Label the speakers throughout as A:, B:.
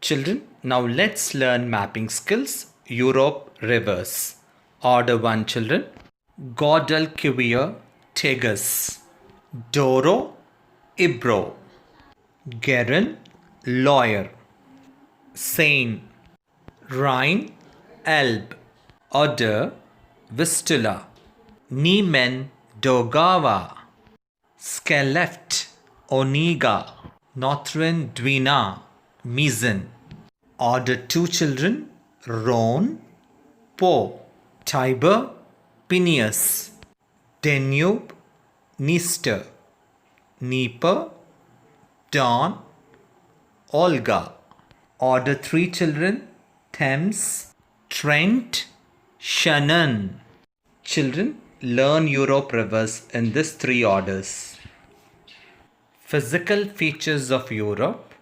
A: Children, now let's learn mapping skills. Europe rivers. Order 1 children. Guadalquivir, Tagus. Douro, Ebro. Garonne, Loire. Seine, Rhine, Elbe. Oder, Vistula. Niemen, Daugava. Skellefteå, Onega. Northern Dwina, Misen. Order 2 children. Rhone, Po. Tiber, Peneus. Danube, Dniester. Dnieper, Don, Olga. Order 3 children. Thames, Trent, Shannon. Children, learn Europe rivers in these 3 orders. Physical features of Europe.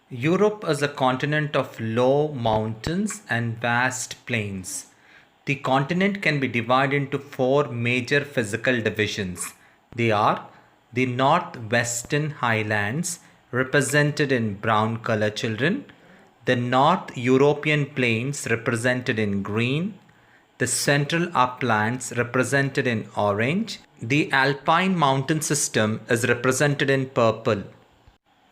A: Europe is a continent of low mountains and vast plains. The continent can be divided into 4 major physical divisions. They are the Northwestern Highlands, represented in brown color children, the North European Plains, represented in green, the Central Uplands, represented in orange, the Alpine mountain system is represented in purple.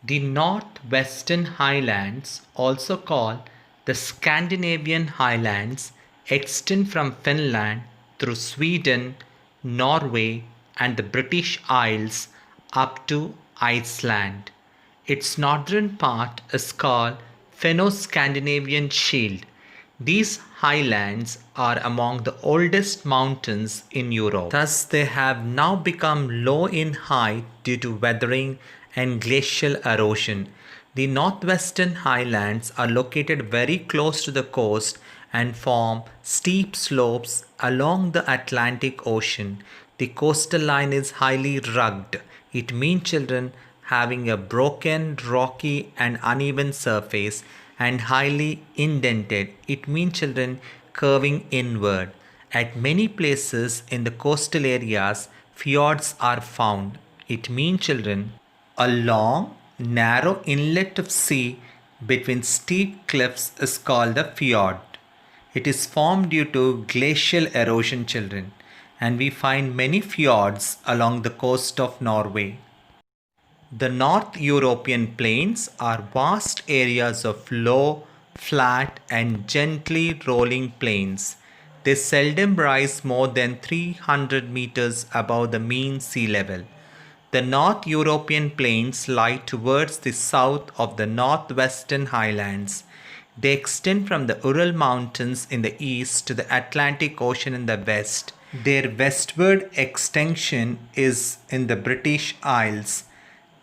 A: The Northwestern Highlands, also called the Scandinavian Highlands, extend from Finland through Sweden, Norway, and the British Isles up to Iceland. Its northern part is called Finno-Scandinavian Shield. These highlands are among the oldest mountains in Europe. Thus, they have now become low in height due to weathering and glacial erosion. The Northwestern Highlands are located very close to the coast and form steep slopes along the Atlantic Ocean. The coastal line is highly rugged. It means children having a broken, rocky and uneven surface and highly indented. It means children curving inward. At many places in the coastal areas, fjords are found. It means children a long, narrow inlet of sea between steep cliffs is called a fjord. It is formed due to glacial erosion children, and we find many fjords along the coast of Norway. The North European plains are vast areas of low, flat and gently rolling plains. They seldom rise more than 300 meters above the mean sea level. The North European plains lie towards the south of the Northwestern Highlands. They extend from the Ural Mountains in the east to the Atlantic Ocean in the west. Their westward extension is in the British Isles.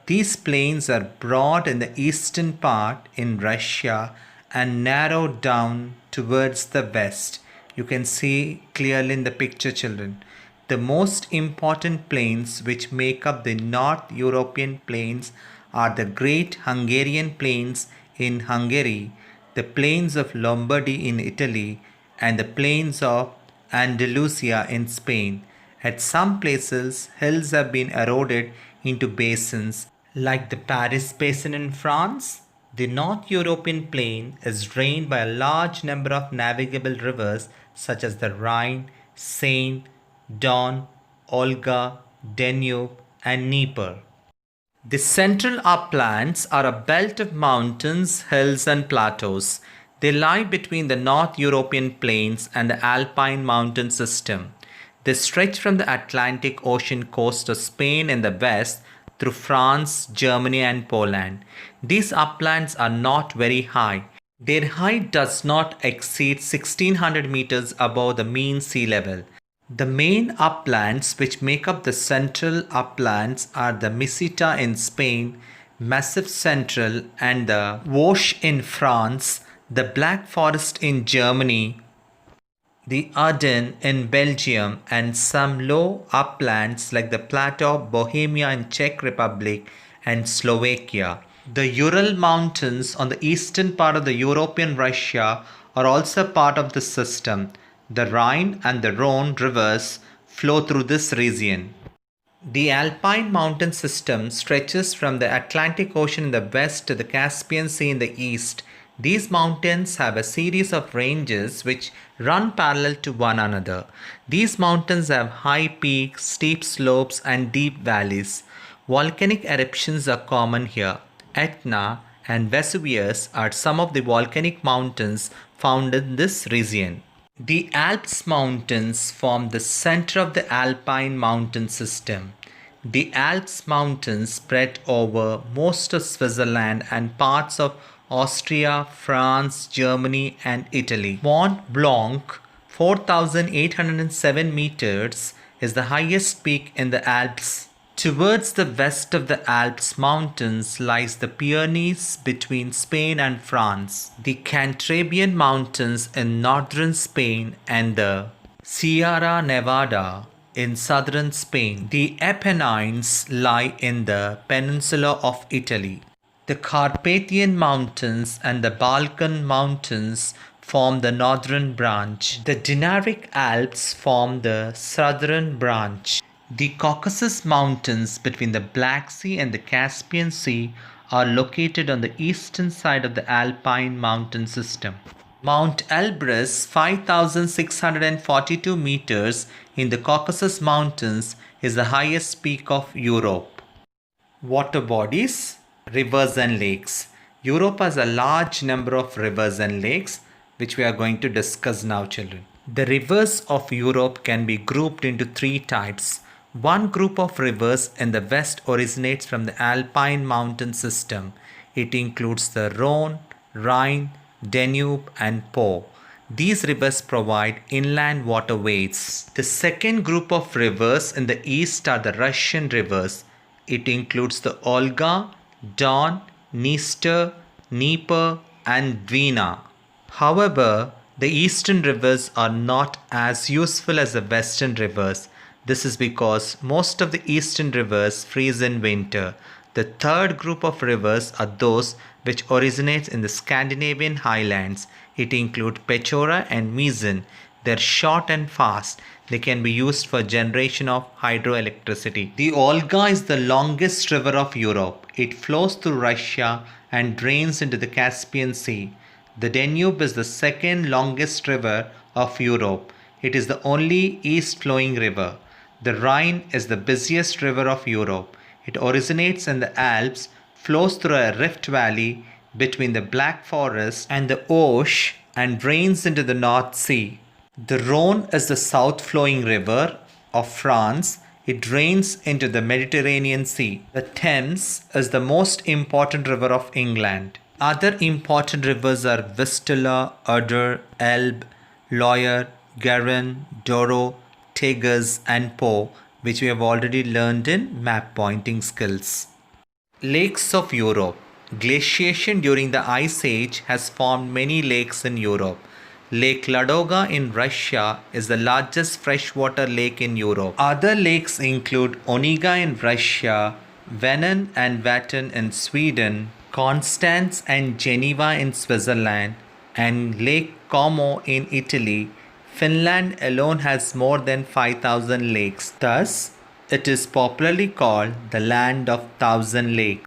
A: These plains are broad in the eastern part in Russia and narrow down towards the west. You can see clearly in the picture children. The most important plains which make up the North European plains are the Great Hungarian Plains in Hungary, the plains of Lombardy in Italy, and the plains of Andalusia in Spain. At some places, hills have been eroded into basins, like the Paris Basin in France. The North European plain is drained by a large number of navigable rivers such as the Rhine, Seine, Don, Olga, Danube, and Dnieper. The Central Uplands are a belt of mountains, hills, and plateaus. They lie between the North European plains and the Alpine mountain system. They stretch from the Atlantic Ocean coast of Spain in the west through France, Germany, and Poland. These uplands are not very high. Their height does not exceed 1600 meters above the mean sea level. The main uplands which make up the Central Uplands are the Meseta in Spain, Massif Central, and the Vosges in France, the Black Forest in Germany, the Ardennes in Belgium, and some low uplands like the Plateau of Bohemia in Czech Republic and Slovakia. The Ural Mountains on the eastern part of the European Russia are also part of this system. The Rhine and the Rhone rivers flow through this region. The Alpine mountain system stretches from the Atlantic Ocean in the west to the Caspian Sea in the east. These mountains have a series of ranges which run parallel to one another. These mountains have high peaks, steep slopes, and deep valleys. Volcanic eruptions are common here. Etna and Vesuvius are some of the volcanic mountains found in this region. The Alps mountains form the center of the Alpine mountain system. The Alps mountains spread over most of Switzerland and parts of Austria, France, Germany, and Italy. Mont Blanc, 4,807 meters, is the highest peak in the Alps. Towards the west of the Alps mountains lies the Pyrenees between Spain and France, the Cantabrian Mountains in northern Spain, and the Sierra Nevada in southern Spain. The Apennines lie in the peninsula of Italy. The Carpathian Mountains and the Balkan Mountains form the northern branch. The Dinaric Alps form the southern branch. The Caucasus Mountains between the Black Sea and the Caspian Sea are located on the eastern side of the Alpine mountain system. Mount Elbrus, 5,642 meters in the Caucasus Mountains, is the highest peak of Europe. Water bodies, rivers and lakes. Europe has a large number of rivers and lakes, which we are going to discuss now, children. The rivers of Europe can be grouped into three types. One group of rivers in the west originates from the Alpine mountain system. It includes the Rhone, Rhine, Danube, and Po. These rivers provide inland waterways. The second group of rivers in the east are the Russian rivers. It includes the Olga, Don, Dniester, Dnieper, and Dwina. However, the eastern rivers are not as useful as the western rivers. This is because most of the eastern rivers freeze in winter. The third group of rivers are those which originate in the Scandinavian highlands. It includes Pechora and Misen. They are short and fast. They can be used for generation of hydroelectricity. The Olga is the longest river of Europe. It flows through Russia and drains into the Caspian Sea. The Danube is the second longest river of Europe. It is the only east-flowing river. The Rhine is the busiest river of Europe. It originates in the Alps, flows through a rift valley between the Black Forest and the Auge, and drains into the North Sea. The Rhone is the south-flowing river of France. It drains into the Mediterranean Sea. The Thames is the most important river of England. Other important rivers are Vistula, Oder, Elbe, Loire, Garonne, Douro, Tagus, and Po, which we have already learned in map pointing skills. Lakes of Europe. Glaciation during the Ice Age has formed many lakes in Europe. Lake Ladoga in Russia is the largest freshwater lake in Europe. Other lakes include Onega in Russia, Vänern and Vättern in Sweden, Constance and Geneva in Switzerland, and Lake Como in Italy. Finland alone has more than 5,000 lakes. Thus, it is popularly called the land of thousand lakes.